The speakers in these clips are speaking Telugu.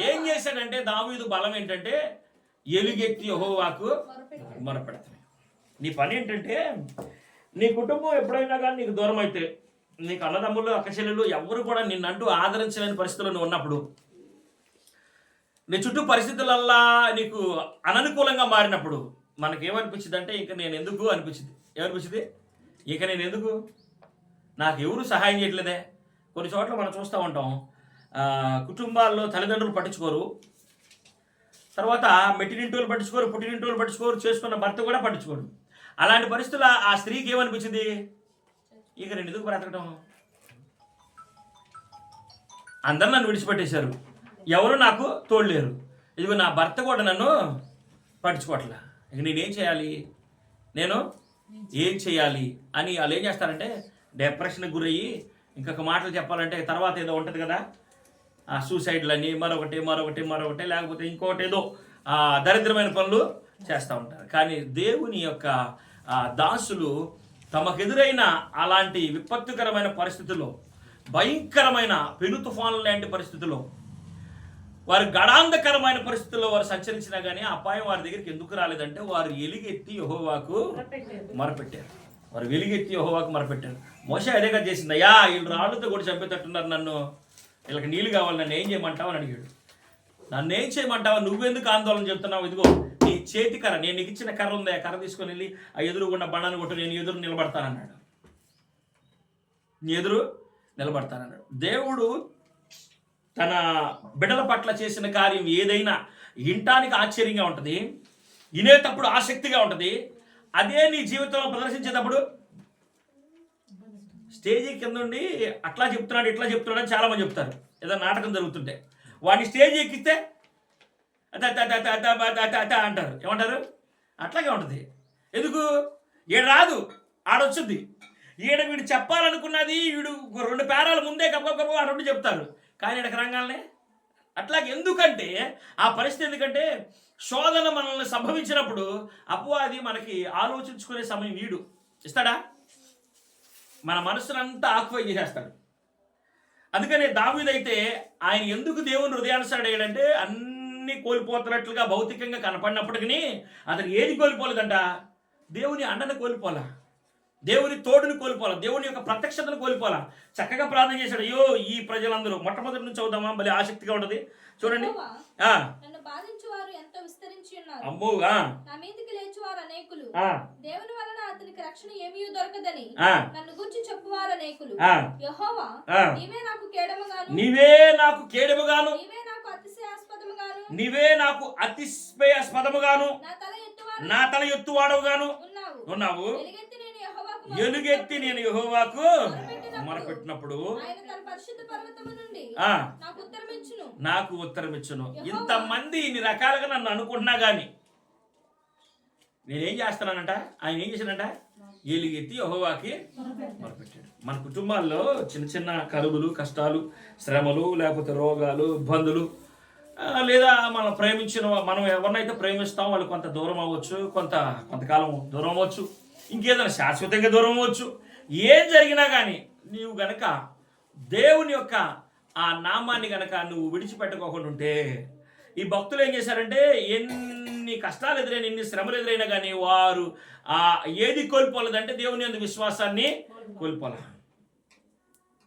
ఏం చేశాడంటే దావీదు బలం ఏంటంటే ఎలుగెత్తి యెహోవాకు మొరపెడతాడు. నీ పని ఏంటంటే నీ కుటుంబం ఎప్పుడైనా కానీ నీకు దూరం అయితే, నీకు అన్నదమ్ములు అక్కచెల్లెలు ఎవరు కూడా నిన్నంటూ ఆదరించలేని పరిస్థితుల్లో నువ్వు ఉన్నప్పుడు, నీ చుట్టూ పరిస్థితులల్లా నీకు అననుకూలంగా మారినప్పుడు మనకేమనిపించింది అంటే ఇక నేను ఎందుకు అనిపించింది. ఏమనిపించింది? ఇక నేను ఎందుకు, నాకు ఎవరు సహాయం చేయట్లేదే. కొన్ని చోట్ల మనం చూస్తూ ఉంటాం, కుటుంబాల్లో తల్లిదండ్రులు పట్టించుకోరు, తర్వాత మెట్టినింటోళ్ళు పట్టించుకోరు, పుట్టినింటోళ్ళు పట్టించుకోరు, చేసుకున్న భర్త కూడా పట్టించుకోరు. అలాంటి పరిస్థితుల్లో ఆ స్త్రీకి ఏమనిపించింది? ఇక నేను ఎందుకు బ్రతకటం, అందరు నన్ను విడిచిపెట్టేశారు, ఎవరు నాకు తోడలేరు, ఇదిగో నా భర్త కూడా నన్ను పట్టించుకోవట్లా, ఇక నేనేం చేయాలి, నేను ఏం చేయాలి అని వాళ్ళు ఏం చేస్తారంటే డిప్రెషన్కి గురయ్యి, ఇంకొక మాటలు చెప్పాలంటే తర్వాత ఏదో ఉంటుంది కదా, సూసైడ్లని మరొకటి మరొకటి మరొకటి, లేకపోతే ఇంకోటి ఏదో దరిద్రమైన పనులు చేస్తూ ఉంటారు. కానీ దేవుని యొక్క దాసులు తమకెదురైన అలాంటి విపత్తుకరమైన పరిస్థితుల్లో, భయంకరమైన పెను తుఫాను లాంటి పరిస్థితుల్లో, వారు గడాంధకరమైన పరిస్థితుల్లో వారు సంచరించినా కానీ అపాయం వారి దగ్గరికి ఎందుకు రాలేదంటే వారు ఎలుగెత్తి యెహోవాకు మొరపెట్టారు. వారు వెలుగెత్తి యెహోవాకు మొరపెట్టారు. మోషే అదే కదా చేసింది. అయ్యా వీళ్ళు రాళ్ళతో కూడా చంపేటట్టున్నారు, నన్ను వీళ్ళకి నీళ్ళు కావాలి, నన్ను ఏం చేయమంటావు అని అడిగాడు. నన్ను ఏం చేయమంటావా, నువ్వెందుకు ఆందోళన చెప్తున్నావు, ఇదిగో నీ చేతి కర్ర, నేను నీకు ఇచ్చిన కర్ర ఉంది, ఆ కర్ర తీసుకొని వెళ్ళి ఆ ఎదురుగున్న బండను కొట్టు, నేను ఎదురు నిలబడతానన్నాడు. నీ ఎదురు నిలబడతానన్నాడు. దేవుడు తన బిడ్డల పట్ల చేసిన కార్యం ఏదైనా వినటానికి ఆశ్చర్యంగా ఉంటుంది, వినేటప్పుడు ఆసక్తిగా ఉంటుంది. అదే నీ జీవితంలో ప్రదర్శించేటప్పుడు స్టేజీ కింద ఉండి అట్లా చెప్తున్నాడు ఇట్లా చెప్తున్నాడు అని చాలామంది చెప్తారు. ఏదో నాటకం జరుగుతుంటే వాడిని స్టేజ్ ఎక్కిస్తే అంటారు. ఏమంటారు? అట్లాగే ఉంటుంది. ఎందుకు? ఈడ రాదు, ఆడొచ్చుద్ది. ఈడ వీడు చెప్పాలనుకున్నది వీడు 2 పేరాల ముందే గప్ప ఆ 2 చెప్తారు, కానీ ఈడకి రంగాలనే అట్లాగే. ఎందుకంటే ఆ పరిస్థితి, ఎందుకంటే శోధన మనల్ని సంభవించినప్పుడు అపవాది మనకి ఆలోచించుకునే సమయం వీడు ఇస్తాడా, మన మనసునంతా ఆక్యుపై చేసేస్తాడు. అందుకనే దావీదైతే ఆయన ఎందుకు దేవుని హృదయానుసారుడు అయ్యాడంటే అన్ని కోల్పోతున్నట్లుగా భౌతికంగా కనపడినప్పటికీ అతను ఏది కోల్పోలేదంట, దేవుని అండను కోల్పోలా, దేవుని తోడుని కోల్పోలా, దేవుని యొక్క ప్రత్యక్షతను కోల్పోలా. చక్కగా ప్రార్థన చేశాడు. అయ్యో ఈ ప్రజలందరూ మొట్టమొదటి నుంచి చదువుదామా, భలే ఆసక్తిగా ఉంటుంది చూడండి. అమ్మో, నా మీదికి లేచువారు అనేకులు, దేవుని వలన అతనికి రక్షణ ఏమీ దొరకదని నన్ను గురించి చెప్పువారు అనేకులు. యెహోవా నీవే నాకు కేడముగాను, నీవే నాకు కేడముగాను, నీవే నాకు అతిశయాస్పదముగాను, నీవే నాకు అతిశయాస్పదముగాను, నా తల ఎత్తువాడవుగాను ఉన్నావు. ఎలుగెత్తి నేను యెహోవాకు మొరపెట్టినప్పుడు నాకు ఉత్తరం ఇచ్చును. ఇంతమంది ఇన్ని రకాలుగా నన్ను అనుకుంటున్నా కానీ నేనేం చేస్తున్నానంట, ఆయన ఏం చేశానంట, ఎలుగెత్తి యెహోవాకి మొరపెట్టాడు. మన కుటుంబాల్లో చిన్న చిన్న కరువులు, కష్టాలు, శ్రమలు, లేకపోతే రోగాలు, ఇబ్బందులు, లేదా మనం ఎవరినైతే ప్రేమిస్తామో వాళ్ళు కొంత దూరం అవ్వచ్చు, కొంతకాలం దూరం అవ్వచ్చు, ఇంకేదైనా శాశ్వతంగా దూరం అవ్వచ్చు. ఏం జరిగినా కానీ నీవు గనక దేవుని యొక్క ఆ నామాన్ని గనక నువ్వు విడిచిపెట్టుకోకుండా ఉంటే, ఈ భక్తులు ఏం చేశారంటే ఎన్ని కష్టాలు ఎదురైనా, ఎన్ని శ్రమలు ఎదురైనా కానీ వారు ఏది కోల్పోలేదంటే దేవుని యందు విశ్వాసాన్ని కోల్పోలే.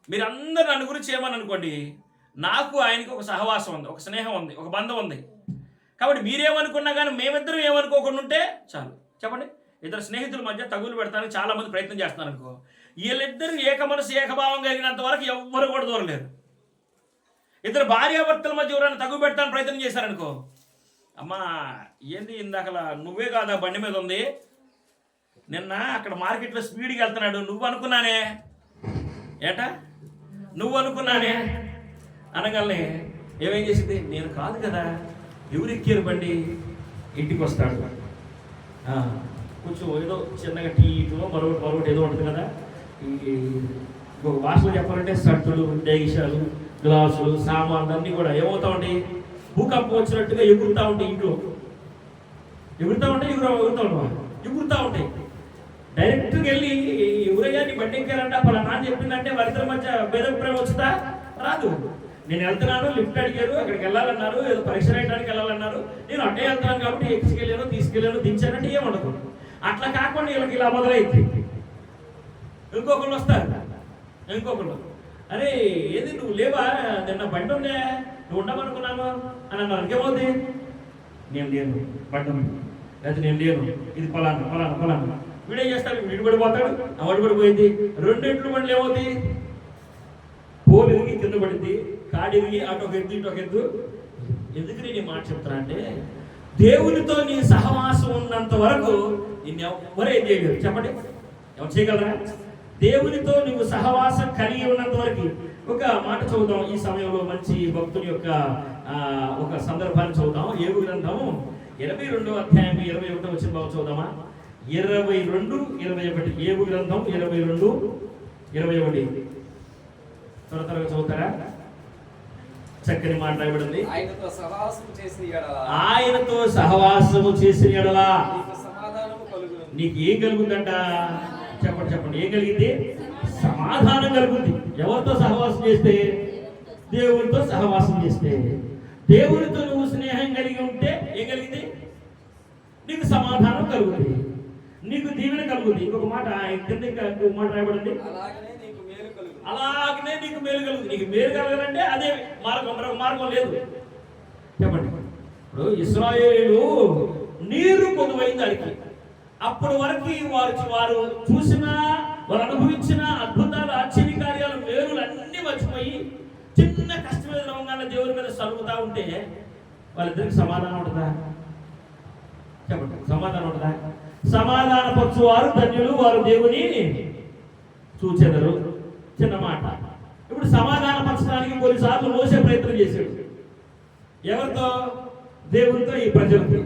మీరందరూ నన్ను గురించి ఏమని అనుకోండి, నాకు ఆయనకి ఒక సహవాసం ఉంది, ఒక స్నేహం ఉంది, ఒక బంధం ఉంది. కాబట్టి మీరేమనుకున్నా కానీ మేమిద్దరం ఏమనుకోకుండా ఉంటే చాలు. చెప్పండి, ఇద్దరు స్నేహితుల మధ్య తగులు పెడతానికి చాలా మంది ప్రయత్నం చేస్తున్నారు అనుకో, వీళ్ళిద్దరు ఏక మనసు ఏకభావం కలిగినంత వరకు ఎవ్వరు కూడా దూరలేరు. ఇద్దరు భార్యాభర్తల మధ్య ఎవరైనా తగులు పెట్టడానికి ప్రయత్నం చేశారనుకో, అమ్మా ఏంది ఇందాకలా నువ్వే కాదా బండి మీద ఉంది, నిన్న అక్కడ మార్కెట్లో స్పీడ్కి వెళ్తున్నాడు, నువ్వు అనుకున్నానే ఏటా, నువ్వు అనుకున్నానే అనగానే ఏమేం చేసింది, నేను కాదు కదా, ఎవరు ఎక్కారు బండి, ఇంటికి వస్తాడు, కొంచెం ఏదో చిన్నగా టీటో మరొకటి ఏదో ఉంటుంది కదా, ఇంకొక భాషలో చెప్పాలంటే సట్టులు, డేగిషాలు, గ్లాసులు, సామాన్లు అన్నీ కూడా ఏమవుతా ఉంటాయి, భూకంపం వచ్చినట్టుగా ఎగురుతూ ఉంటాయి, ఇంట్లో ఎగురుతూ ఉంటాయి. డైరెక్ట్గా వెళ్ళి ఎవరయ్యా నీ బండి ఎక్కారంట పలానా అని చెప్పిందంటే వారిద్దరి మధ్య భేదాభిప్రాయం వచ్చుతా రాదు. నేను వెళ్తున్నాను, లిఫ్ట్ అడిగారు, అక్కడికి వెళ్ళాలన్నారు, ఏదో పరీక్ష రాయడానికి వెళ్ళాలన్నారు, నేను అట్టే వెళ్తాను కాబట్టి తీసుకెళ్ళాను దించానంటే ఏముండదు. అట్లా కాకుండా వీళ్ళకి ఇలా మొదలైంది. ఇంకొకళ్ళు వస్తారు, ఇంకొకళ్ళు అరే ఏది నువ్వు లేవా, నిన్న బండి ఉందే, నువ్వు ఉండమనుకున్నాను అని అన్నారు. ఇంకేమవుతుంది, నేను లేను బండి ఉంది, లేకపోతే నేను లేను, ఇది పలానా వీడేం చేస్తాడు, వీడు పడిపోతాడు, ఆ వాడు పడిపోయింది. రెండింటి బండ్లు ఏమవుతాయి, పోలు ఇరిగి కింద పడింది, కాడిరిగి అటు ఒక ఎద్దు ఇటు ఒక ఎద్దు. ఎందుకు నేను ఈ మాట చెప్తున్నా అంటే, దేవునితో నీ సహవాసం ఉన్నంత వరకు నిన్ను ఎవరు ఏం చేయలేరు. చెప్పండి, ఎవరు చేయగలరా? దేవునితో నువ్వు సహవాసం కలిగి ఉన్నంత వరకు. ఒక మాట చదువుదాం ఈ సమయంలో, మంచి భక్తుని యొక్క ఒక సందర్భాన్ని చదువుదాం. ఏబు గ్రంథము 22వ అధ్యాయం 21వ వచనం చదువుదామా? 22:21. ఏబు గ్రంథం 22:21. త్వరగా చదువుతారా? చక్కని మాట రాయబడింది. ఆయనతో సహవాసము చేసిన యెడల సమాధానము కలుగును. నీకు ఏం కలుగుతుందంట? చెప్పండి ఏం కలిగింది? సమాధానం కలుగుతుంది. ఎవరితో సహవాసం చేస్తే? దేవునితో సహవాసం చేస్తే. దేవునితో నువ్వు స్నేహం కలిగి ఉంటే ఏం కలిగింది? నీకు సమాధానం కలుగుతుంది, నీకు దీవెన కలుగుతుంది. ఇంకొక మాట కింద ఇంకొక మాట రాయబడింది, అలాగనే నీకు మేలు కలుగుతుంది. అలాగనే నీకు మేలు కలుగుతుంది. నీకు మేలు కలగాలంటే అదే మార్గం, మరొక మార్గం లేదు. చెప్పండి, ఇప్పుడు ఇశ్రాయేలీయులు నీరు పొదువైంది అడిగి, అప్పటి వరకు వారు చూసిన, వారు అనుభవించిన అద్భుతాలు, ఆశ్చర్య కార్యాలు, మేలులు అన్నీ మర్చిపోయి చిన్న కష్టమైన రోగాన్ని దేవుని మీద సలుగుతా ఉంటే వాళ్ళిద్దరికి సమాధానం ఉంటుందా? చెప్పండి, సమాధానం ఉంటుందా? సమాధాన పరచు వారు ధన్యులు, వారు దేవుని చూచెదరు. చిన్న మాట. ఇప్పుడు సమాధాన పరచడానికి కొన్నిసార్లు మోసే ప్రయత్నం చేశాడు. ఎవరితో? దేవునితో, ఈ ప్రజలతో.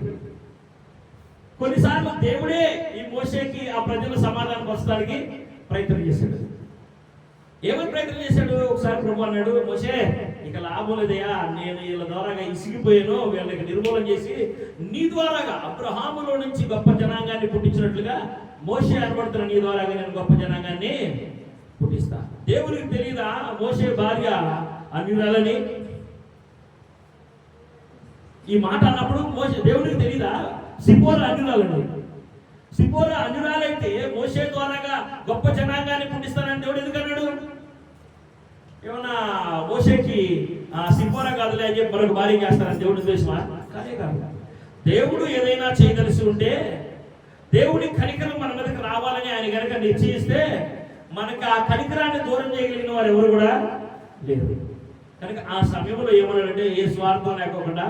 కొన్నిసార్లు దేవుడే ఈ మోషేకి ఆ ప్రజలు సమాధానం పరచడానికి ప్రయత్నం చేశాడు. ఏమని ప్రయత్నం చేశాడు? ఒకసారి ప్రభు అన్నాడు, మోషే ఇక లాభం లేదయా, నేను వీళ్ళ ద్వారాగా ఇసిగిపోయాను, వీళ్ళకి నిర్మూలన చేసి నీ ద్వారాగా అబ్రహాములో నుంచి గొప్ప జనాంగాన్ని పుట్టించినట్లుగా మోషే అనబడుతున్న నీ ద్వారాగా నేను గొప్ప జనాంగాన్ని పుట్టిస్తా. దేవునికి తెలియదా మోషే భార్య అన్యురాలని? ఈ మాట అన్నప్పుడు మోషే దేవునికి తెలియదా సిపోరా అన్యురాలని? సిపోరా అన్యురాలైతే మోషే ద్వారాగా గొప్ప జనాంగాన్ని పుట్టిస్తానని దేవుడు ఎందుకు అన్నాడు? ఏమన్నా మోషేకి సిపోరా కాదులే అని చెప్పి మరొక భార్య చేస్తానని దేవుడు ఉద్దేశమా? కాదే కాదు. దేవుడు ఏదైనా చేయదలిసి ఉంటే, దేవుడి కనికరం మన మీదకి రావాలని ఆయన కనుక నిశ్చయిస్తే, మనకు ఆ కనికరాన్ని దూరం చేయగలిగిన వారు ఎవరు కూడా లేరు. కనుక ఆ సమయంలో ఏమన్నాడంటే, ఏ స్వార్థం లేకోకుండా,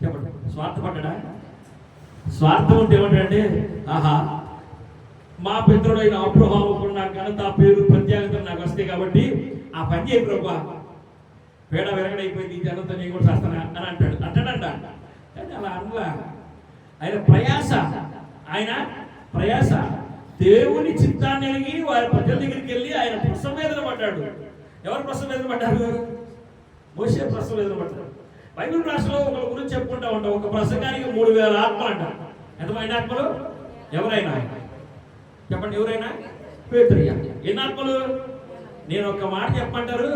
చెప్పండి, స్వార్థపడ్డా? స్వార్థం ఉంటే ఏమంటాడంటే, ఆహా మా పితరుడైన అబ్రహాముకు నాకు ఘనత, పేరు, ప్రత్యేకత నాకు వస్తాయి కాబట్టి ఆ పని చేయి ప్రభా, పేడ వెరగడైపోయింది, ఈ జనంతో నేను కూడా చేస్తానా అని అంటాడంట. కానీ అలా అనలా. ఆయన ప్రయాస దేవుని చిత్తాన్ని ఎరిగి వారి ప్రజల దగ్గరికి వెళ్ళి ఆయన ప్రసవ వేదన పడ్డాడు. ఎవరు ప్రసవ వేదన పడ్డారు? మోషే ప్రసవ వేదన పడ్డాడు. బైబిల్ భాషలో ఒకరి గురించి చెప్పుకుంటా ఉంటాం, ఒక ప్రసంగానికి 3000 ఆత్మలు అంట. ఎంతమంది ఆత్మలు? ఎవరైనా చెప్పండి, ఎవరైనా? పేతురయ్య. ఎన్ని ఆత్మలు? నేను ఒక్క మాట చెప్పమంటారు,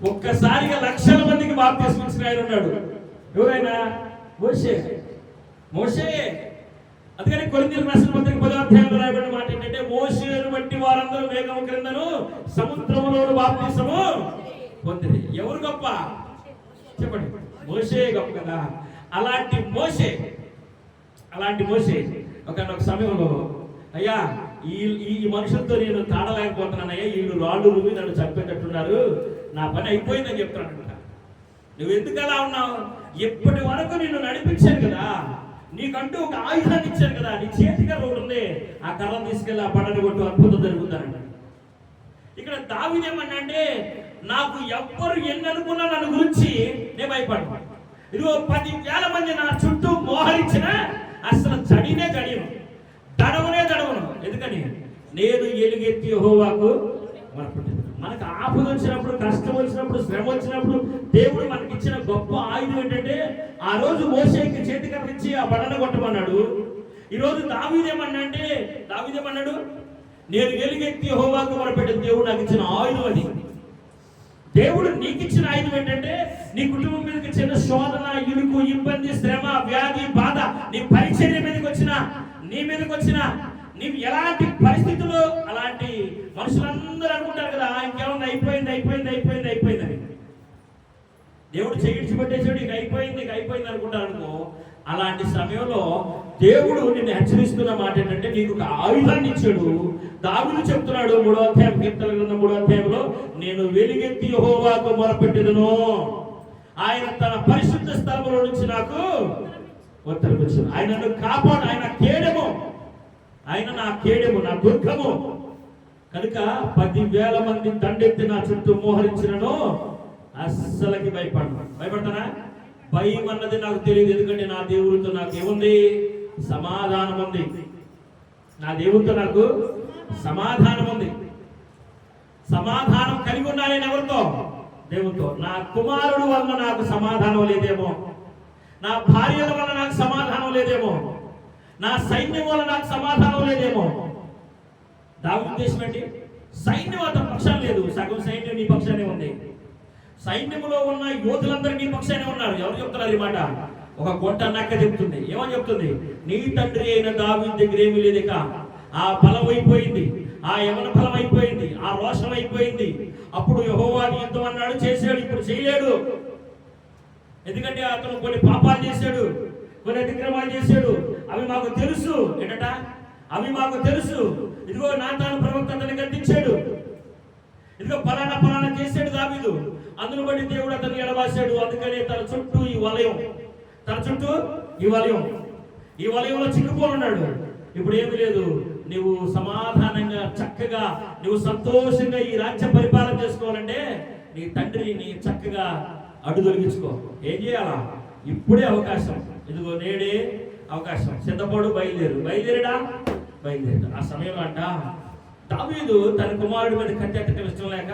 ఒక్కసారిగా లక్షల మందికి బాప్తిస్మం ఇచ్చిన ఆయన ఉన్నాడు. ఎవరైనా? మోషే. అందుకని కొరింథీయులకు రాసిన పత్రిక 10వ అధ్యాయంలో రాయబడిన మాట ఏంటంటే, మోషేను బట్టి వారందరూ మేఘము క్రిందను సముద్రములోను బాప్తిస్మము పొందిరి. ఎవరు గొప్ప? చెప్పండి, మోషే గొప్ప కదా. అలాంటి మోషే ఒక సమయంలో, అయ్యా ఈ మనుషులతో నేను తాడలేకపోతున్నానయ్యా, వీళ్ళు రాళ్ళు రువి నన్ను చంపేటట్టున్నారు, నా పని అయిపోయిందని చెప్తున్నాను. నువ్వు ఎందుకు అలా ఉన్నావు? ఎప్పటి వరకు నిన్ను నడిపించాను కదా, నీకంటూ ఒక ఆయుధాన్ని ఇచ్చాను కదా, నీ చేతి కర్ర ఒకటి ఉంది, ఆ కర్ర తీసుకెళ్ళి ఆ పడని కొట్టు, అద్భుతం జరుగుతానంట. ఇక్కడ దావీదు ఏమన్నా అంటే, నాకు ఎవ్వరు ఎన్ని అనుకున్నా నన్ను గురించి నేను భయపడ్డా. ఇదిగో 10,000 మంది నా చుట్టూ మోహరించిన అసలు జడియను, దడవను. ఎందుకని? నేను ఎలుగెత్తి యెహోవాకు మొరపెట్టాను. మనకు ఆపద వచ్చినప్పుడు, కష్టం వచ్చినప్పుడు, శ్రమ వచ్చినప్పుడు దేవుడు మనకి ఇచ్చిన గొప్ప ఆయుధం ఏంటంటే, ఆ రోజు మోషేకి చేతి కర్రించి ఆ బండను కొట్టమన్నాడు. ఈరోజు దావీదు ఏమన్నాడు? నేను ఎలుగెత్తి యెహోవాకు మొరపెట్టిన దేవుడు నాకు ఇచ్చిన ఆయుధం అది. దేవుడు నీకు ఇచ్చిన ఆయుధం ఏంటంటే నీ కుటుంబం మీదకి చిన్న శోధన, ఇరుకు, ఇబ్బంది, శ్రమ, వ్యాధి, బాధ, నీ పరిచర్య మీదకి వచ్చినా, నీ మీదకి వచ్చినా, నీవు ఎలాంటి పరిస్థితుల్లో అలాంటి మనుషులందరూ అనుకుంటారు కదా ఇంకేమన్నా అయిపోయిందని. దేవుడు చేయించి పెట్టేసాడు, ఇక అయిపోయింది అనుకుంటారు అనుకో. అలాంటి సమయంలో దేవుడు నిన్ను హెచ్చరిస్తున్న మాట ఏంటంటే నీకు ఒక ఆయుధాన్ని ఇచ్చాడు. దావీదు చెప్తున్నాడు 3వ అధ్యాయం, కీర్తనల గ్రంథం 3వ అధ్యాయంలో, నేను వెలుగెత్తి యెహోవాకు మొరపెట్టెదను, ఆయన తన పరిశుద్ధ స్థలంలో నుంచి నాకు ఉత్తరమిచ్చాడు. ఆయన నన్ను కాపాడు, ఆయన కేడము, ఆయన నా కేడము, నా దుర్గము కనుక 10,000 మంది దండెత్తి నా చుట్టూ మోహరించినను అస్సలకి భయపడతానా? భయం అన్నది నాకు తెలియదు. ఎందుకంటే నా దేవుడితో నాకు ఏముంది? సమాధానం ఉంది. నా దేవుడితో నాకు సమాధానం ఉంది. సమాధానం కలిగి ఉన్నా నేను ఎవరితో? దేవుడితో. నా కుమారుడు వల్ల నాకు సమాధానం లేదేమో, నా భార్యల వల్ల నాకు సమాధానం లేదేమో, నా సైన్యం వల్ల నాకు సమాధానం లేదేమో. దాని ఉద్దేశం ఏంటి? సైన్యం అతని పక్షాన లేదు, సగం సైన్యం నీ పక్షానే ఉంది. సైన్యంలో ఉన్న యోధులందరూ నీ పక్షానే ఉన్నారు. ఎవరు చెప్తున్నారు ఈ మాట? ఒక గొంట నక్క చెప్తుంది. ఏమని చెప్తుంది? నీ తండ్రి అయిన దావీదు దగ్గర ఏమీ లేదు, ఇక ఆ బలం అయిపోయింది, ఆ యవన బలం అయిపోయింది, ఆ రోషం అయిపోయింది. అప్పుడు యెహోవాకి యుద్ధం అన్నాడు, చేశాడు, ఇప్పుడు చేయలేడు. ఎందుకంటే అతను కొన్ని పాపాలు చేశాడు, కొన్ని అతిక్రమాలు చేశాడు. అవి మాకు తెలుసు. ఏంటట? అవి మాకు తెలుసు. ఇదిగో నాతాను ప్రవక్త అతన్ని గద్దించాడు, ఇదిగో పలానా చేశాడు దావీదు. అందును బట్టి దేవుడు అతన్ని ఎడబాశాడు. అందుకనే తన చుట్టూ ఈ వలయంలో చిక్కుపోనున్నాడు. ఇప్పుడు ఏమీ లేదు. నువ్వు సమాధానంగా, చక్కగా, నువ్వు సంతోషంగా ఈ రాజ్య పరిపాలన చేసుకోవాలంటే నీ తండ్రిని చక్కగా అడుగొలిగించుకో. ఏం చేయాలా? ఇప్పుడే అవకాశం. ఇదిగో నేడే అవకాశం. సిద్ధపడు, బయలుదేరడా. ఆ సమయంలో అంట దావీదు తన కుమారుడి మీద కత్తి ఎత్తడం ఇష్టం లేక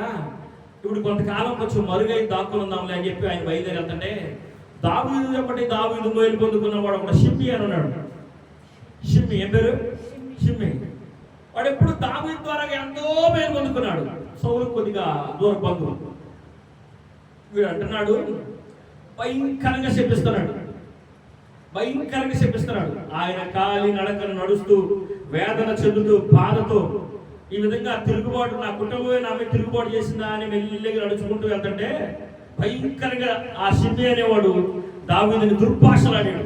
ఇప్పుడు కొంతకాలం కొంచెం మరుగై దాక్కుని ఉందాంలే అని చెప్పి ఆయన బయలుదేరి వెళ్తుంటే దావీదు మేలు పొందుకున్నవాడు ఒక షిమ్మి అని ఉన్నాడు. షిమ్మి, ఏం పేరు? షిమ్మి. వాడు ఎప్పుడు దావీదు ద్వారా ఎంతో మేలు పొందుకున్నాడు. సౌలు కొద్దిగా దూర బంధువు. వీడు అంటున్నాడు, భయంకరంగా శపిస్తున్నాడు. ఆయన కాలి నడకను నడుస్తూ, వేదన చెందుతూ, బాధతో ఈ విధంగా తిరుగుబాటు, నా కుటుంబమే నా మీద తిరుగుబాటు చేసిందా అని మెల్లిగా నడుచుకుంటూ వెళ్తుంటే భయంకరంగా ఆ షిమ్మి అనేవాడు దావీదుని దుర్భాషలాడాడు.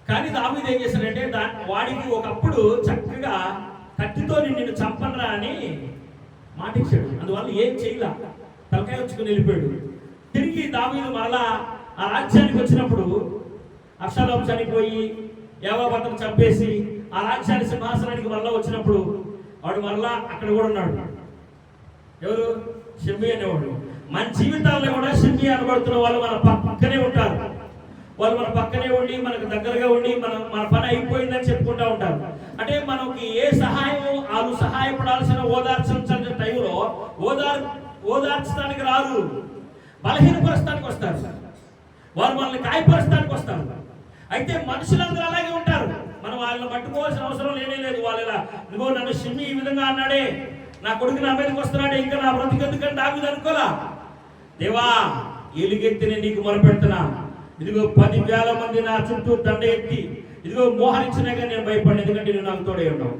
కానీ దావీదు ఏం చేశాడంటే వాడికి ఒకప్పుడు చక్కగా కత్తితో నిన్ను చంపనరా అని మాట ఇచ్చాడు. అందువల్ల ఏం చేయలా, తలకాయ వచ్చుకుని వెళ్ళిపోయాడు. తిరిగి దావీదు మరలా ఆ రాజ్యానికి వచ్చినప్పుడు అబ్షాలోము చనిపోయి యోవాబును చంపేసి ఆ రాజ్యాన్ని సింహాసనానికి మరలా వచ్చినప్పుడు వాడు మరలా అక్కడ కూడా ఉన్నాడు. ఎవరు? షిమ్మి అనేవాడు. మన జీవితాల్లో కూడా షిమ్మి అనబడుతున్న వాళ్ళు మన పక్కనే ఉంటారు. వాళ్ళు మన పక్కనే ఉండి, మనకు దగ్గరగా ఉండి, మన పని అయిపోయిందని చెప్పుకుంటూ ఉంటారు. అంటే మనకి ఏ సహాయం, వాళ్ళు సహాయపడాల్సిన ఓదార్చాల్సిన టైంలో ఓదార్చడానికి రాదు, బలహీనపరచడానికి వస్తారు. వారు మనల్ని గాయపరచడానికి వస్తారు. అయితే మనుషులందరూ అలాగే ఉంటారు. మనం వాళ్ళని పట్టుకోవాల్సిన అవసరం లేదు. వాళ్ళు ఇలా, ఇదిగో నన్ను షిమ్మి ఈ విధంగా అన్నాడే, నా కొడుకు నా మీదకి వస్తున్నాడే, ఇంకా నా బ్రతికెందుకని దావీదు అనుకోలా. దేవా, ఎలుగెత్తి నేను నీకు మొరపెడుతున్నా. ఇదిగో 10,000 మంది నా చుట్టూ దండ ఎత్తి ఇదిగో మోహరించినాక నేను భయపడిన, ఎందుకంటే నువ్వు నాకు తోడే ఉన్నావు.